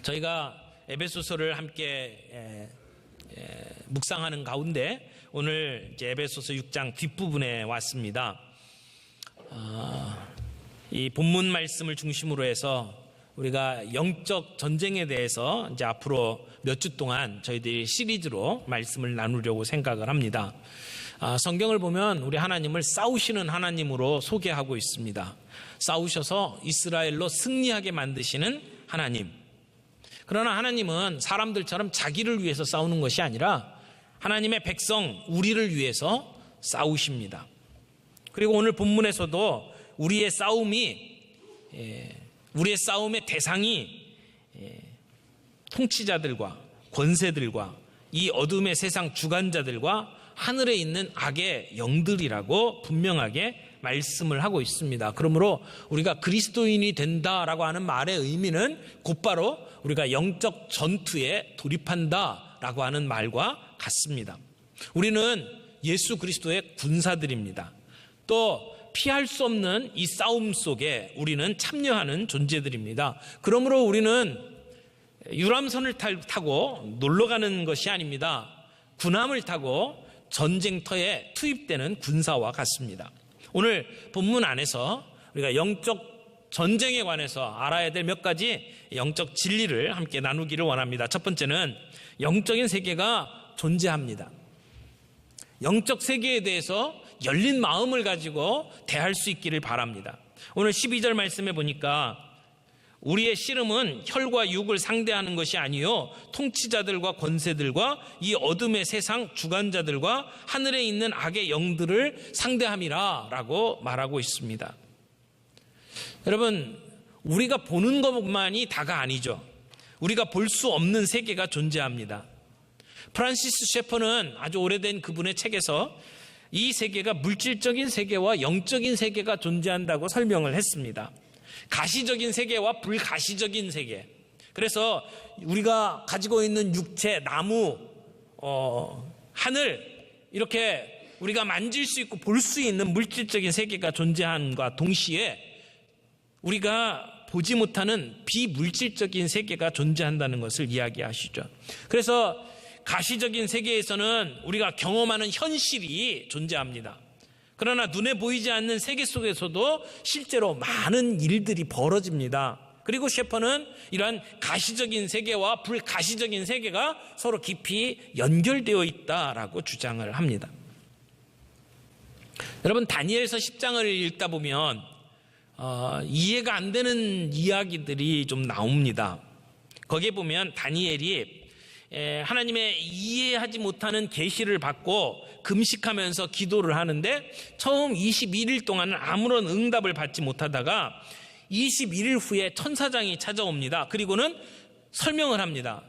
저희가 에베소서를 함께 묵상하는 가운데 오늘 이제 에베소서 6장 뒷부분에 왔습니다. 이 본문 말씀을 중심으로 해서 우리가 영적 전쟁에 대해서 이제 앞으로 몇 주 동안 저희들이 시리즈로 말씀을 나누려고 생각을 합니다. 성경을 보면 우리 하나님을 싸우시는 하나님으로 소개하고 있습니다. 싸우셔서 이스라엘로 승리하게 만드시는 하나님. 그러나 하나님은 사람들처럼 자기를 위해서 싸우는 것이 아니라 하나님의 백성 우리를 위해서 싸우십니다. 그리고 오늘 본문에서도 우리의 싸움의 대상이 통치자들과 권세들과 이 어둠의 세상 주관자들과 하늘에 있는 악의 영들이라고 분명하게 말씀을 하고 있습니다. 그러므로 우리가 그리스도인이 된다라고 하는 말의 의미는 곧바로 우리가 영적 전투에 돌입한다라고 하는 말과 같습니다. 우리는 예수 그리스도의 군사들입니다. 또 피할 수 없는 이 싸움 속에 우리는 참여하는 존재들입니다. 그러므로 우리는 유람선을 타고 놀러가는 것이 아닙니다. 군함을 타고 전쟁터에 투입되는 군사와 같습니다. 오늘 본문 안에서 우리가 영적 전쟁에 관해서 알아야 될 몇 가지 영적 진리를 함께 나누기를 원합니다. 첫 번째는 영적인 세계가 존재합니다. 영적 세계에 대해서 열린 마음을 가지고 대할 수 있기를 바랍니다. 오늘 12절 말씀에 보니까 우리의 씨름은 혈과 육을 상대하는 것이 아니요 통치자들과 권세들과 이 어둠의 세상 주관자들과 하늘에 있는 악의 영들을 상대함이라 라고 말하고 있습니다. 여러분, 우리가 보는 것만이 다가 아니죠. 우리가 볼 수 없는 세계가 존재합니다. 프란시스 셰퍼는 아주 오래된 그분의 책에서 이 세계가 물질적인 세계와 영적인 세계가 존재한다고 설명을 했습니다. 가시적인 세계와 불가시적인 세계. 그래서 우리가 가지고 있는 육체, 나무, 하늘 이렇게 우리가 만질 수 있고 볼 수 있는 물질적인 세계가 존재함과 동시에 우리가 보지 못하는 비물질적인 세계가 존재한다는 것을 이야기하시죠. 그래서 가시적인 세계에서는 우리가 경험하는 현실이 존재합니다. 그러나 눈에 보이지 않는 세계 속에서도 실제로 많은 일들이 벌어집니다. 그리고 셰퍼는 이러한 가시적인 세계와 불가시적인 세계가 서로 깊이 연결되어 있다라고 주장을 합니다. 여러분, 다니엘서 10장을 읽다 보면 이해가 안 되는 이야기들이 좀 나옵니다. 거기에 보면 다니엘이 하나님의 이해하지 못하는 계시를 받고 금식하면서 기도를 하는데 처음 21일 동안은 아무런 응답을 받지 못하다가 21일 후에 천사장이 찾아옵니다. 그리고는 설명을 합니다.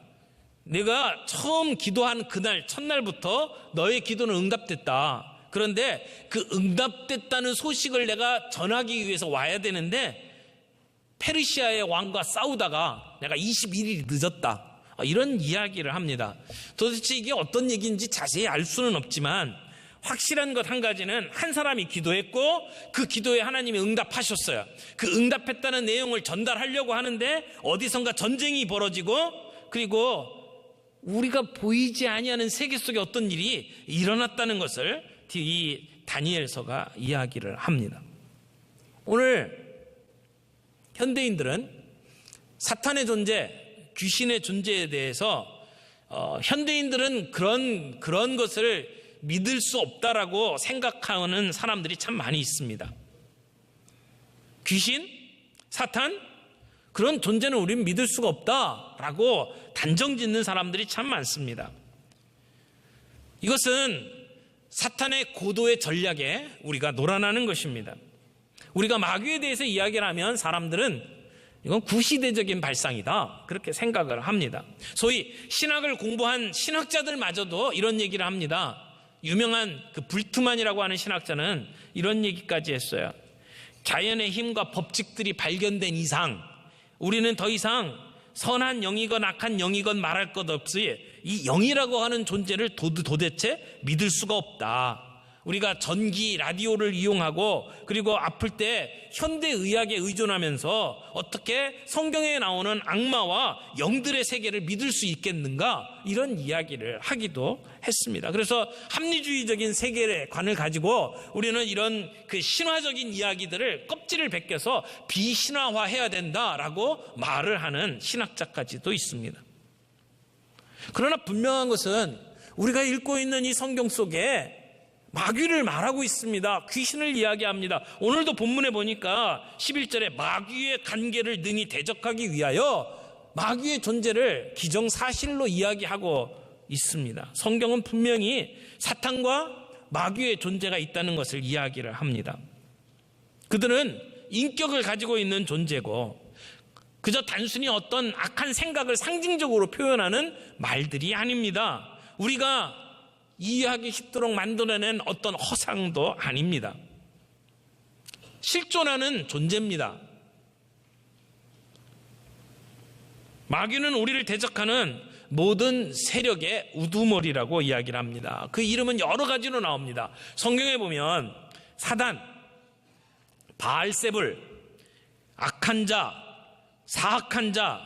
내가 처음 기도한 그날 첫날부터 너의 기도는 응답됐다. 그런데 그 응답됐다는 소식을 내가 전하기 위해서 와야 되는데 페르시아의 왕과 싸우다가 내가 21일이 늦었다. 이런 이야기를 합니다. 도대체 이게 어떤 얘기인지 자세히 알 수는 없지만 확실한 것 한 가지는 한 사람이 기도했고 그 기도에 하나님이 응답하셨어요. 그 응답했다는 내용을 전달하려고 하는데 어디선가 전쟁이 벌어지고 그리고 우리가 보이지 아니하는 세계 속에 어떤 일이 일어났다는 것을 이 다니엘서가 이야기를 합니다. 오늘 현대인들은 사탄의 존재, 귀신의 존재에 대해서 현대인들은 그런 것을 믿을 수 없다라고 생각하는 사람들이 참 많이 있습니다. 귀신, 사탄, 그런 존재는 우리는 믿을 수가 없다라고 단정짓는 사람들이 참 많습니다. 이것은 사탄의 고도의 전략에 우리가 놀아나는 것입니다. 우리가 마귀에 대해서 이야기를 하면 사람들은 이건 구시대적인 발상이다, 그렇게 생각을 합니다. 소위 신학을 공부한 신학자들마저도 이런 얘기를 합니다. 유명한 그 불트만이라고 하는 신학자는 이런 얘기까지 했어요. 자연의 힘과 법칙들이 발견된 이상 우리는 더 이상 선한 영이건 악한 영이건 말할 것 없이 이 영이라고 하는 존재를 도대체 믿을 수가 없다. 우리가 전기, 라디오를 이용하고 그리고 아플 때 현대의학에 의존하면서 어떻게 성경에 나오는 악마와 영들의 세계를 믿을 수 있겠는가, 이런 이야기를 하기도 했습니다. 그래서 합리주의적인 세계관을 가지고 우리는 이런 그 신화적인 이야기들을 껍질을 벗겨서 비신화화해야 된다라고 말을 하는 신학자까지도 있습니다. 그러나 분명한 것은 우리가 읽고 있는 이 성경 속에 마귀를 말하고 있습니다. 귀신을 이야기합니다. 오늘도 본문에 보니까 11절에 마귀의 관계를 능히 대적하기 위하여 마귀의 존재를 기정사실로 이야기하고 있습니다. 성경은 분명히 사탄과 마귀의 존재가 있다는 것을 이야기를 합니다. 그들은 인격을 가지고 있는 존재고 그저 단순히 어떤 악한 생각을 상징적으로 표현하는 말들이 아닙니다. 우리가 이해하기 쉽도록 만들어낸 어떤 허상도 아닙니다. 실존하는 존재입니다. 마귀는 우리를 대적하는 모든 세력의 우두머리라고 이야기를 합니다. 그 이름은 여러 가지로 나옵니다. 성경에 보면 사단, 바알세불, 악한 자, 사악한 자,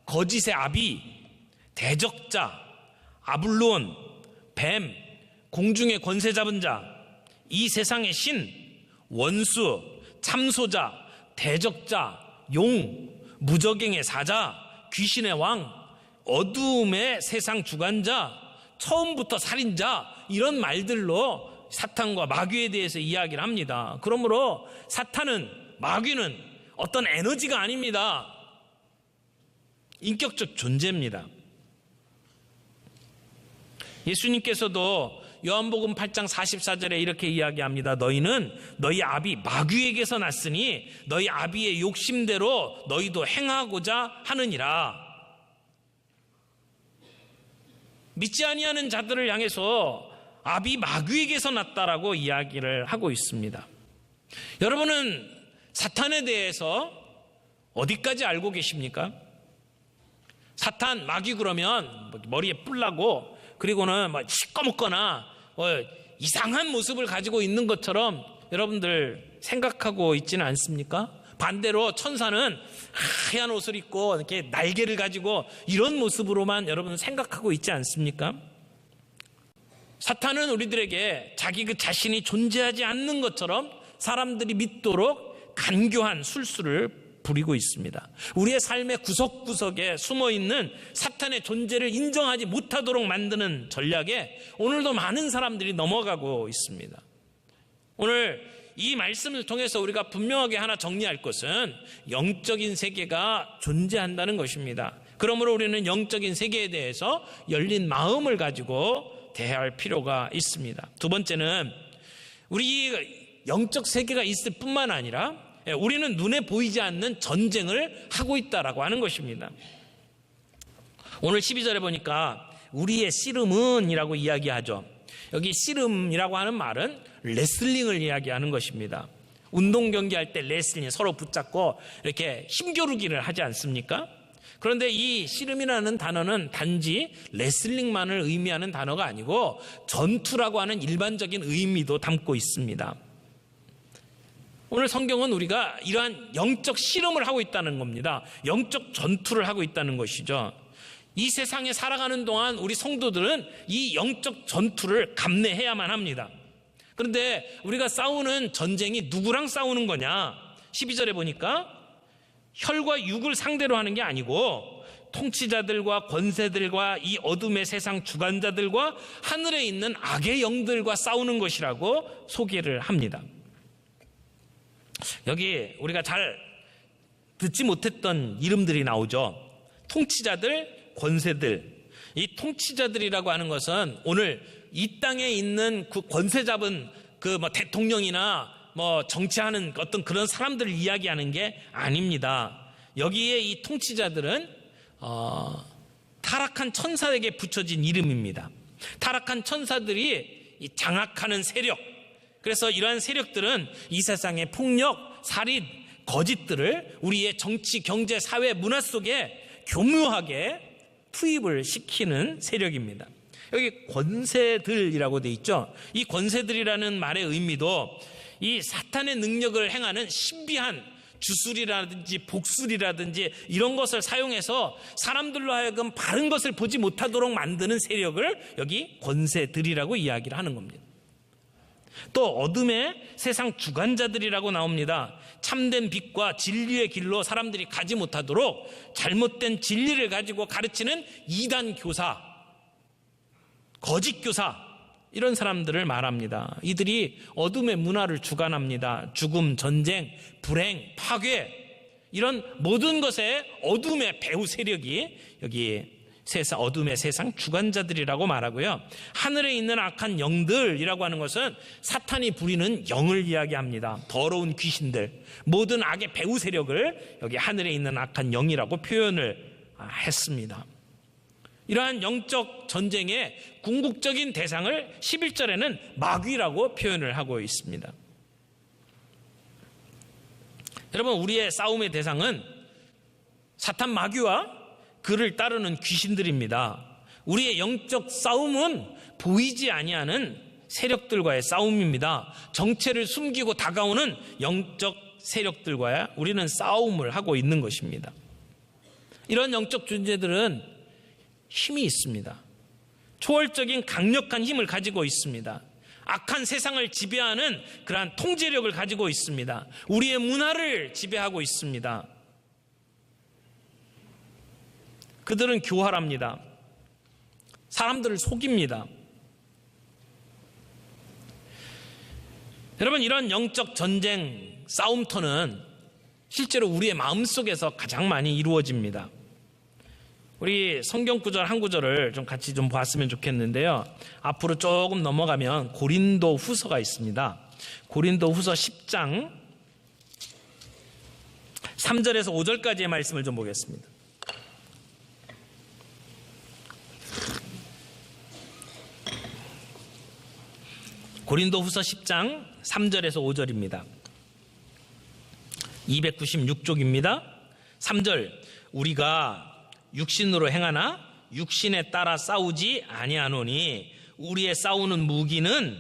거짓의 아비, 대적자, 아블론, 뱀, 공중의 권세 잡은 자, 이 세상의 신, 원수, 참소자, 대적자, 용, 무저갱의 사자, 귀신의 왕, 어두움의 세상 주관자, 처음부터 살인자, 이런 말들로 사탄과 마귀에 대해서 이야기를 합니다. 그러므로 사탄은, 마귀는 어떤 에너지가 아닙니다. 인격적 존재입니다. 예수님께서도 요한복음 8장 44절에 이렇게 이야기합니다. 너희는 너희 아비 마귀에게서 났으니 너희 아비의 욕심대로 너희도 행하고자 하느니라. 믿지 아니하는 자들을 향해서 아비 마귀에게서 났다라고 이야기를 하고 있습니다. 여러분은 사탄에 대해서 어디까지 알고 계십니까? 사탄, 마귀 그러면 머리에 뿔 나고 그리고는 시꺼멓거나 이상한 모습을 가지고 있는 것처럼 여러분들 생각하고 있지는 않습니까? 반대로 천사는 하얀 옷을 입고 이렇게 날개를 가지고 이런 모습으로만 여러분 생각하고 있지 않습니까? 사탄은 우리들에게 자기 그 자신이 존재하지 않는 것처럼 사람들이 믿도록 간교한 술수를 부리고 있습니다. 우리의 삶의 구석구석에 숨어있는 사탄의 존재를 인정하지 못하도록 만드는 전략에 오늘도 많은 사람들이 넘어가고 있습니다. 오늘 이 말씀을 통해서 우리가 분명하게 하나 정리할 것은 영적인 세계가 존재한다는 것입니다. 그러므로 우리는 영적인 세계에 대해서 열린 마음을 가지고 대할 필요가 있습니다. 두 번째는 우리 영적 세계가 있을 뿐만 아니라 우리는 눈에 보이지 않는 전쟁을 하고 있다라고 하는 것입니다. 오늘 12절에 보니까 우리의 씨름은 이라고 이야기하죠. 여기 씨름이라고 하는 말은 레슬링을 이야기하는 것입니다. 운동 경기할 때 레슬링, 서로 붙잡고 이렇게 힘겨루기를 하지 않습니까? 그런데 이 씨름이라는 단어는 단지 레슬링만을 의미하는 단어가 아니고 전투라고 하는 일반적인 의미도 담고 있습니다. 오늘 성경은 우리가 이러한 영적 씨름을 하고 있다는 겁니다. 영적 전투를 하고 있다는 것이죠. 이 세상에 살아가는 동안 우리 성도들은 이 영적 전투를 감내해야만 합니다. 그런데 우리가 싸우는 전쟁이 누구랑 싸우는 거냐? 12절에 보니까 혈과 육을 상대로 하는 게 아니고 통치자들과 권세들과 이 어둠의 세상 주관자들과 하늘에 있는 악의 영들과 싸우는 것이라고 소개를 합니다. 여기 우리가 잘 듣지 못했던 이름들이 나오죠. 통치자들, 권세들. 이 통치자들이라고 하는 것은 오늘 이 땅에 있는 그 권세 잡은 그 대통령이나 정치하는 어떤 그런 사람들을 이야기하는 게 아닙니다. 여기에 이 통치자들은 타락한 천사에게 붙여진 이름입니다. 타락한 천사들이 이 장악하는 세력, 그래서 이러한 세력들은 이 세상의 폭력, 살인, 거짓들을 우리의 정치, 경제, 사회, 문화 속에 교묘하게 투입을 시키는 세력입니다. 여기 권세들이라고 돼 있죠. 이 권세들이라는 말의 의미도 이 사탄의 능력을 행하는 신비한 주술이라든지 복술이라든지 이런 것을 사용해서 사람들로 하여금 바른 것을 보지 못하도록 만드는 세력을 여기 권세들이라고 이야기를 하는 겁니다. 또 어둠의 세상 주관자들이라고 나옵니다. 참된 빛과 진리의 길로 사람들이 가지 못하도록 잘못된 진리를 가지고 가르치는 이단 교사, 거짓 교사, 이런 사람들을 말합니다. 이들이 어둠의 문화를 주관합니다. 죽음, 전쟁, 불행, 파괴, 이런 모든 것에 어둠의 배후 세력이 여기 어둠의 세상 주관자들이라고 말하고요. 하늘에 있는 악한 영들이라고 하는 것은 사탄이 부리는 영을 이야기합니다. 더러운 귀신들, 모든 악의 배후 세력을 여기 하늘에 있는 악한 영이라고 표현을 했습니다. 이러한 영적 전쟁의 궁극적인 대상을 11절에는 마귀라고 표현을 하고 있습니다. 여러분, 우리의 싸움의 대상은 사탄 마귀와 그를 따르는 귀신들입니다. 우리의 영적 싸움은 보이지 아니하는 세력들과의 싸움입니다. 정체를 숨기고 다가오는 영적 세력들과 우리는 싸움을 하고 있는 것입니다. 이런 영적 존재들은 힘이 있습니다. 초월적인 강력한 힘을 가지고 있습니다. 악한 세상을 지배하는 그러한 통제력을 가지고 있습니다. 우리의 문화를 지배하고 있습니다. 그들은 교활합니다. 사람들을 속입니다. 여러분, 이런 영적 전쟁, 싸움터는 실제로 우리의 마음속에서 가장 많이 이루어집니다. 우리 성경 구절 한 구절을 좀 같이 좀 봤으면 좋겠는데요. 앞으로 조금 넘어가면 고린도 후서가 있습니다. 고린도 후서 10장 3절에서 5절까지의 말씀을 좀 보겠습니다. 고린도 후서 10장 3절에서 5절입니다. 296쪽입니다. 3절, 우리가 육신으로 행하나 육신에 따라 싸우지 아니하노니 우리의 싸우는 무기는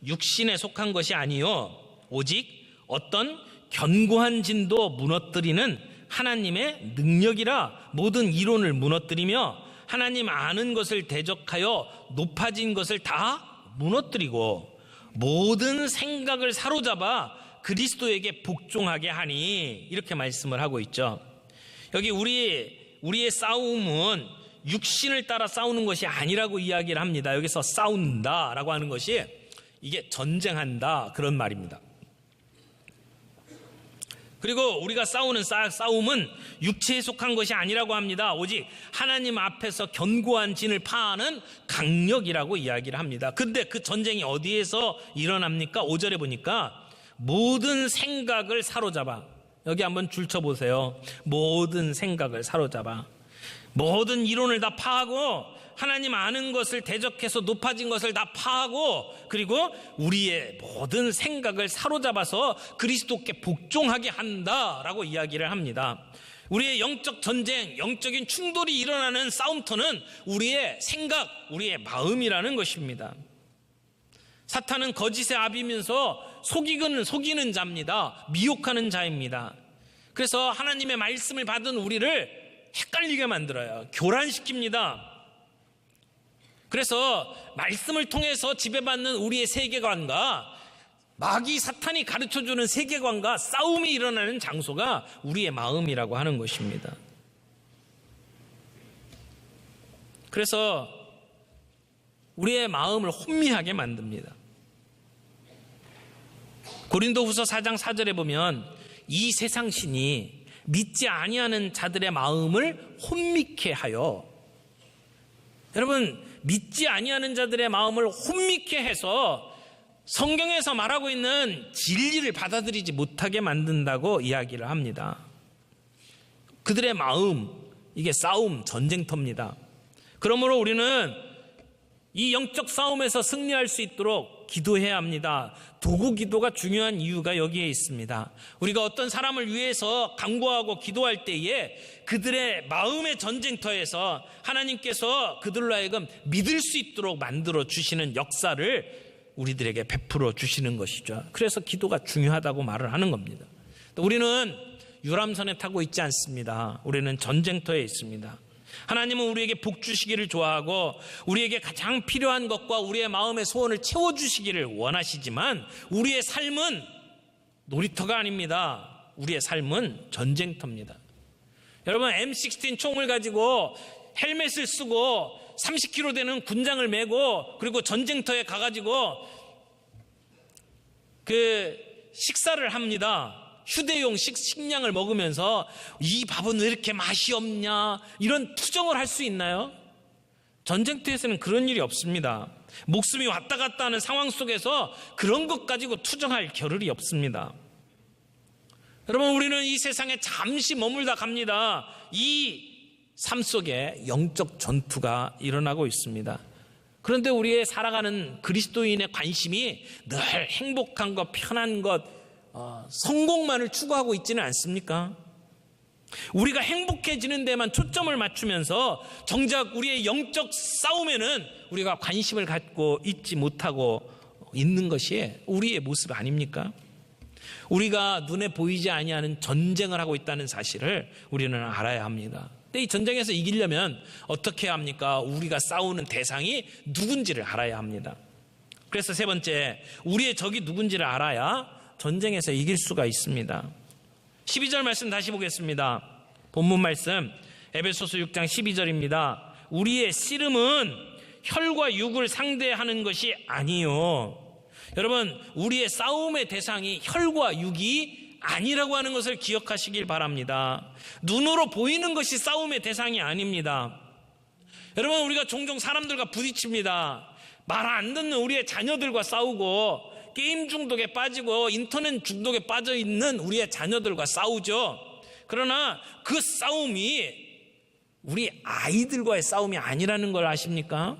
육신에 속한 것이 아니요 오직 어떤 견고한 진도 무너뜨리는 하나님의 능력이라 모든 이론을 무너뜨리며 하나님 아는 것을 대적하여 높아진 것을 다 무너뜨리고 모든 생각을 사로잡아 그리스도에게 복종하게 하니, 이렇게 말씀을 하고 있죠. 여기 우리의 싸움은 육신을 따라 싸우는 것이 아니라고 이야기를 합니다. 여기서 싸운다라고 하는 것이 이게 전쟁한다, 그런 말입니다. 그리고 우리가 싸우는 싸움은 육체에 속한 것이 아니라고 합니다. 오직 하나님 앞에서 견고한 진을 파하는 강력이라고 이야기를 합니다. 근데 그 전쟁이 어디에서 일어납니까? 5절에 보니까 모든 생각을 사로잡아, 여기 한번 줄쳐보세요. 모든 생각을 사로잡아, 모든 이론을 다 파하고 하나님 아는 것을 대적해서 높아진 것을 다 파하고, 그리고 우리의 모든 생각을 사로잡아서 그리스도께 복종하게 한다라고 이야기를 합니다. 우리의 영적 전쟁, 영적인 충돌이 일어나는 싸움터는 우리의 생각, 우리의 마음이라는 것입니다. 사탄은 거짓의 아비면서 속이는 자입니다. 미혹하는 자입니다. 그래서 하나님의 말씀을 받은 우리를 헷갈리게 만들어요. 교란시킵니다. 그래서 말씀을 통해서 지배받는 우리의 세계관과 마귀 사탄이 가르쳐주는 세계관과 싸움이 일어나는 장소가 우리의 마음이라고 하는 것입니다. 그래서 우리의 마음을 혼미하게 만듭니다. 고린도후서 4장 4절에 보면 이 세상 신이 믿지 아니하는 자들의 마음을 혼미케 하여, 여러분, 믿지 아니하는 자들의 마음을 혼미케 해서 성경에서 말하고 있는 진리를 받아들이지 못하게 만든다고 이야기를 합니다. 그들의 마음, 이게 싸움, 전쟁터입니다. 그러므로 우리는 이 영적 싸움에서 승리할 수 있도록 기도해야 합니다. 도구 기도가 중요한 이유가 여기에 있습니다. 우리가 어떤 사람을 위해서 간구하고 기도할 때에 그들의 마음의 전쟁터에서 하나님께서 그들로 하여금 믿을 수 있도록 만들어 주시는 역사를 우리들에게 베풀어 주시는 것이죠. 그래서 기도가 중요하다고 말을 하는 겁니다. 우리는 유람선에 타고 있지 않습니다. 우리는 전쟁터에 있습니다. 하나님은 우리에게 복 주시기를 좋아하고 우리에게 가장 필요한 것과 우리의 마음의 소원을 채워주시기를 원하시지만 우리의 삶은 놀이터가 아닙니다. 우리의 삶은 전쟁터입니다. 여러분, M16 총을 가지고 헬멧을 쓰고 30kg 되는 군장을 메고 그리고 전쟁터에 가가지고 그 식사를 합니다. 휴대용 식량을 먹으면서 이 밥은 왜 이렇게 맛이 없냐 이런 투정을 할 수 있나요? 전쟁터에서는 그런 일이 없습니다. 목숨이 왔다 갔다 하는 상황 속에서 그런 것 가지고 투정할 겨를이 없습니다. 여러분, 우리는 이 세상에 잠시 머물다 갑니다. 이 삶 속에 영적 전투가 일어나고 있습니다. 그런데 우리의 살아가는 그리스도인의 관심이 늘 행복한 것, 편한 것, 성공만을 추구하고 있지는 않습니까? 우리가 행복해지는 데만 초점을 맞추면서 정작 우리의 영적 싸움에는 우리가 관심을 갖고 있지 못하고 있는 것이 우리의 모습 아닙니까? 우리가 눈에 보이지 아니하는 전쟁을 하고 있다는 사실을 우리는 알아야 합니다. 근데 이 전쟁에서 이기려면 어떻게 해야 합니까? 우리가 싸우는 대상이 누군지를 알아야 합니다. 그래서 세 번째, 우리의 적이 누군지를 알아야 전쟁에서 이길 수가 있습니다. 12절 말씀 다시 보겠습니다. 본문 말씀 에베소서 6장 12절입니다. 우리의 씨름은 혈과 육을 상대하는 것이 아니요. 여러분, 우리의 싸움의 대상이 혈과 육이 아니라고 하는 것을 기억하시길 바랍니다. 눈으로 보이는 것이 싸움의 대상이 아닙니다. 여러분, 우리가 종종 사람들과 부딪힙니다. 말 안 듣는 우리의 자녀들과 싸우고 게임 중독에 빠지고 인터넷 중독에 빠져 있는 우리의 자녀들과 싸우죠. 그러나 그 싸움이 우리 아이들과의 싸움이 아니라는 걸 아십니까?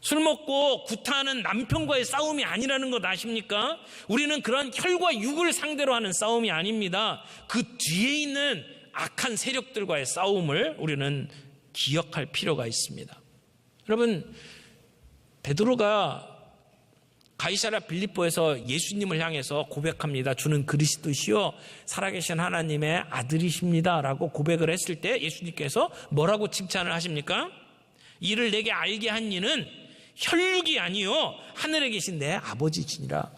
술 먹고 구타하는 남편과의 싸움이 아니라는 것 아십니까? 우리는 그런 혈과 육을 상대로 하는 싸움이 아닙니다. 그 뒤에 있는 악한 세력들과의 싸움을 우리는 기억할 필요가 있습니다. 여러분, 베드로가 가이사랴 빌립보에서 예수님을 향해서 고백합니다. 주는 그리스도시요 살아계신 하나님의 아들이십니다 라고 고백을 했을 때 예수님께서 뭐라고 칭찬을 하십니까? 이를 내게 알게 한 이는 혈육이 아니요 하늘에 계신 내 아버지시니라.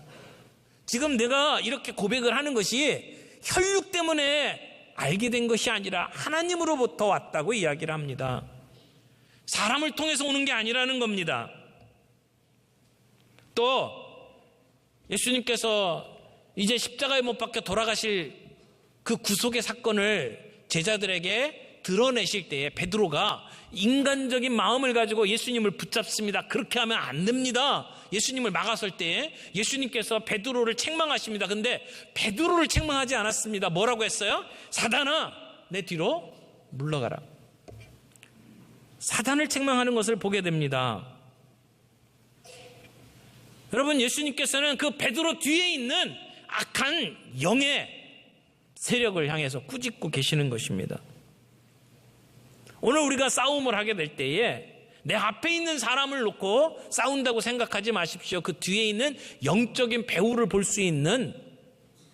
지금 내가 이렇게 고백을 하는 것이 혈육 때문에 알게 된 것이 아니라 하나님으로부터 왔다고 이야기를 합니다. 사람을 통해서 오는 게 아니라는 겁니다. 또 예수님께서 이제 십자가에 못 박혀 돌아가실 그 구속의 사건을 제자들에게 드러내실 때에 베드로가 인간적인 마음을 가지고 예수님을 붙잡습니다. 그렇게 하면 안 됩니다. 예수님을 막아설 때에 예수님께서 베드로를 책망하십니다. 근데 베드로를 책망하지 않았습니다. 뭐라고 했어요? 사단아, 내 뒤로 물러가라. 사단을 책망하는 것을 보게 됩니다. 여러분, 예수님께서는 그 베드로 뒤에 있는 악한 영의 세력을 향해서 꾸짖고 계시는 것입니다. 오늘 우리가 싸움을 하게 될 때에 내 앞에 있는 사람을 놓고 싸운다고 생각하지 마십시오. 그 뒤에 있는 영적인 배후를 볼 수 있는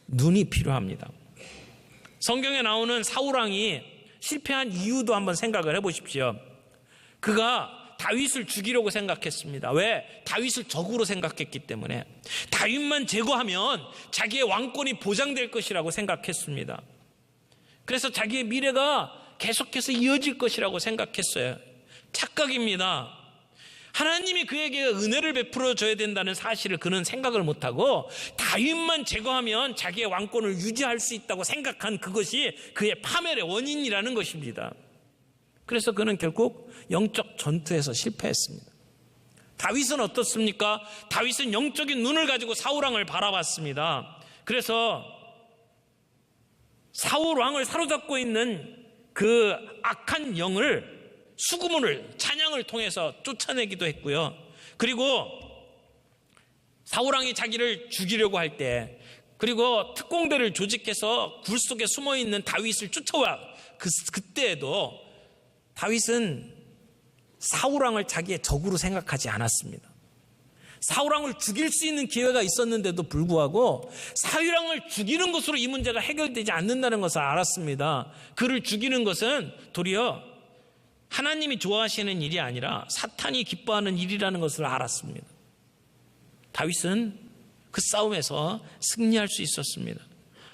눈이 필요합니다. 성경에 나오는 사울왕이 실패한 이유도 한번 생각을 해보십시오. 그가 다윗을 죽이려고 생각했습니다. 왜? 다윗을 적으로 생각했기 때문에. 다윗만 제거하면 자기의 왕권이 보장될 것이라고 생각했습니다. 그래서 자기의 미래가 계속해서 이어질 것이라고 생각했어요. 착각입니다. 하나님이 그에게 은혜를 베풀어 줘야 된다는 사실을 그는 생각을 못하고 다윗만 제거하면 자기의 왕권을 유지할 수 있다고 생각한 그것이 그의 파멸의 원인이라는 것입니다. 그래서 그는 결국 영적 전투에서 실패했습니다. 다윗은 어떻습니까? 다윗은 영적인 눈을 가지고 사울왕을 바라봤습니다. 그래서 사울왕을 사로잡고 있는 그 악한 영을 수구문을 찬양을 통해서 쫓아내기도 했고요. 그리고 사울왕이 자기를 죽이려고 할 때, 그리고 특공대를 조직해서 굴 속에 숨어있는 다윗을 쫓아와 그때에도 다윗은 사울왕을 자기의 적으로 생각하지 않았습니다. 사울왕을 죽일 수 있는 기회가 있었는데도 불구하고 사울왕을 죽이는 것으로 이 문제가 해결되지 않는다는 것을 알았습니다. 그를 죽이는 것은 도리어 하나님이 좋아하시는 일이 아니라 사탄이 기뻐하는 일이라는 것을 알았습니다. 다윗은 그 싸움에서 승리할 수 있었습니다.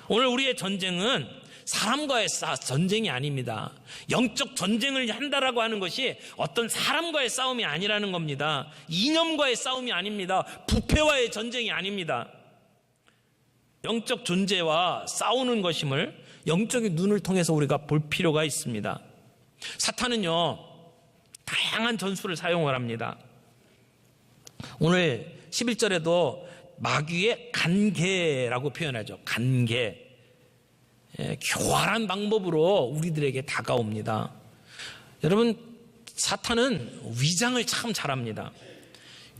오늘 우리의 전쟁은 사람과의 전쟁이 아닙니다. 영적 전쟁을 한다라고 하는 것이 어떤 사람과의 싸움이 아니라는 겁니다. 이념과의 싸움이 아닙니다. 부패와의 전쟁이 아닙니다. 영적 존재와 싸우는 것임을 영적인 눈을 통해서 우리가 볼 필요가 있습니다. 사탄은요, 다양한 전술을 사용을 합니다. 오늘 11절에도 마귀의 간계라고 표현하죠. 간계. 교활한 방법으로 우리들에게 다가옵니다. 여러분, 사탄은 위장을 참 잘합니다.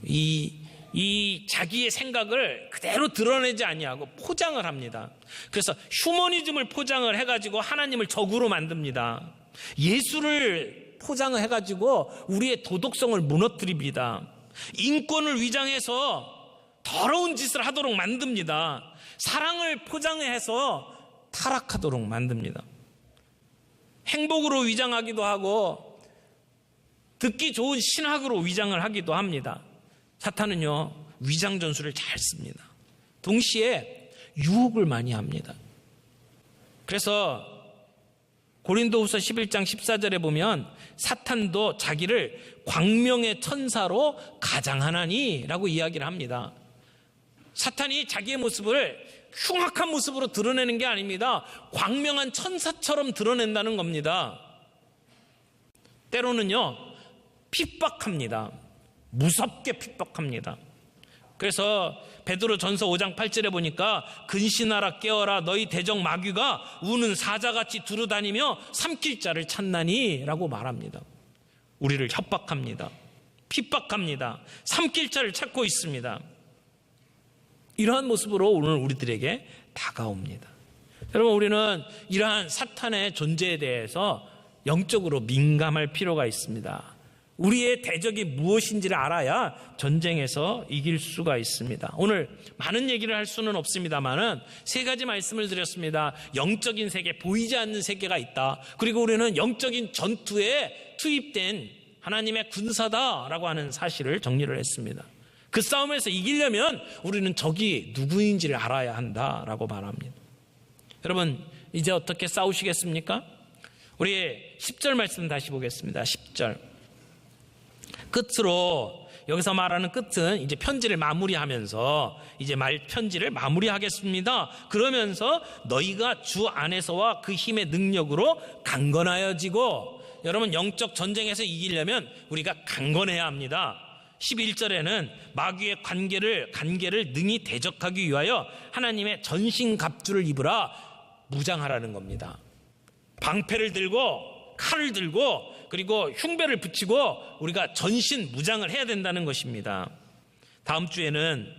이 자기의 생각을 그대로 드러내지 아니하고 포장을 합니다. 그래서 휴머니즘을 포장을 해가지고 하나님을 적으로 만듭니다. 예수를 포장을 해가지고 우리의 도덕성을 무너뜨립니다. 인권을 위장해서 더러운 짓을 하도록 만듭니다. 사랑을 포장해서 타락하도록 만듭니다. 행복으로 위장하기도 하고 듣기 좋은 신학으로 위장을 하기도 합니다. 사탄은요, 위장 전술을 잘 씁니다. 동시에 유혹을 많이 합니다. 그래서 고린도후서 11장 14절에 보면 사탄도 자기를 광명의 천사로 가장하나니 라고 이야기를 합니다. 사탄이 자기의 모습을 흉악한 모습으로 드러내는 게 아닙니다. 광명한 천사처럼 드러낸다는 겁니다. 때로는요, 핍박합니다. 무섭게 핍박합니다. 그래서 베드로 전서 5장 8절에 보니까 근신하라 깨어라 너희 대적 마귀가 우는 사자같이 두루다니며 삼킬 자를 찾나니 라고 말합니다. 우리를 협박합니다. 핍박합니다. 삼킬 자를 찾고 있습니다. 이러한 모습으로 오늘 우리들에게 다가옵니다. 여러분, 우리는 이러한 사탄의 존재에 대해서 영적으로 민감할 필요가 있습니다. 우리의 대적이 무엇인지를 알아야 전쟁에서 이길 수가 있습니다. 오늘 많은 얘기를 할 수는 없습니다만은 세 가지 말씀을 드렸습니다. 영적인 세계, 보이지 않는 세계가 있다. 그리고 우리는 영적인 전투에 투입된 하나님의 군사다라고 하는 사실을 정리를 했습니다. 그 싸움에서 이기려면 우리는 적이 누구인지를 알아야 한다라고 말합니다. 여러분, 이제 어떻게 싸우시겠습니까? 우리 10절 말씀 다시 보겠습니다. 10절. 끝으로, 여기서 말하는 끝은 이제 편지를 마무리하면서 이제 편지를 마무리하겠습니다. 그러면서 너희가 주 안에서와 그 힘의 능력으로 강건하여지고, 여러분, 영적 전쟁에서 이기려면 우리가 강건해야 합니다. 11절에는 마귀의 간계를 능히 대적하기 위하여 하나님의 전신갑주를 입으라, 무장하라는 겁니다. 방패를 들고 칼을 들고 그리고 흉배를 붙이고 우리가 전신 무장을 해야 된다는 것입니다. 다음 주에는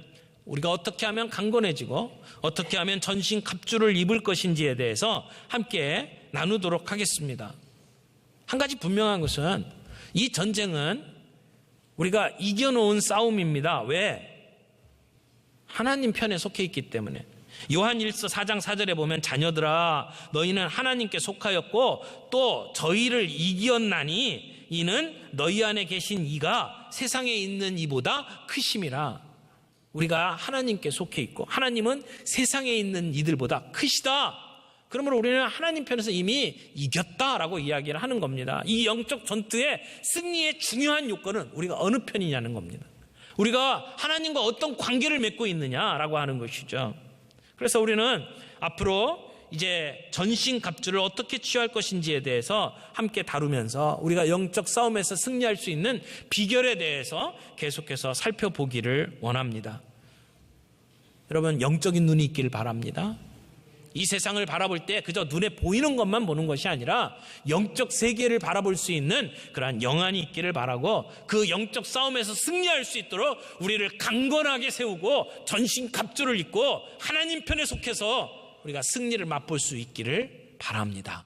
우리가 어떻게 하면 강건해지고 어떻게 하면 전신갑주를 입을 것인지에 대해서 함께 나누도록 하겠습니다. 한 가지 분명한 것은 이 전쟁은 우리가 이겨놓은 싸움입니다. 왜? 하나님 편에 속해 있기 때문에. 요한일서 4장 4절에 보면 자녀들아 너희는 하나님께 속하였고 또 저희를 이기었나니 이는 너희 안에 계신 이가 세상에 있는 이보다 크심이라. 우리가 하나님께 속해 있고 하나님은 세상에 있는 이들보다 크시다. 그러므로 우리는 하나님 편에서 이미 이겼다라고 이야기를 하는 겁니다. 이 영적 전투의 승리의 중요한 요건은 우리가 어느 편이냐는 겁니다. 우리가 하나님과 어떤 관계를 맺고 있느냐라고 하는 것이죠. 그래서 우리는 앞으로 이제 전신갑주를 어떻게 취할 것인지에 대해서 함께 다루면서 우리가 영적 싸움에서 승리할 수 있는 비결에 대해서 계속해서 살펴보기를 원합니다. 여러분, 영적인 눈이 있기를 바랍니다. 이 세상을 바라볼 때 그저 눈에 보이는 것만 보는 것이 아니라 영적 세계를 바라볼 수 있는 그러한 영안이 있기를 바라고, 그 영적 싸움에서 승리할 수 있도록 우리를 강건하게 세우고 전신갑주를 입고 하나님 편에 속해서 우리가 승리를 맛볼 수 있기를 바랍니다.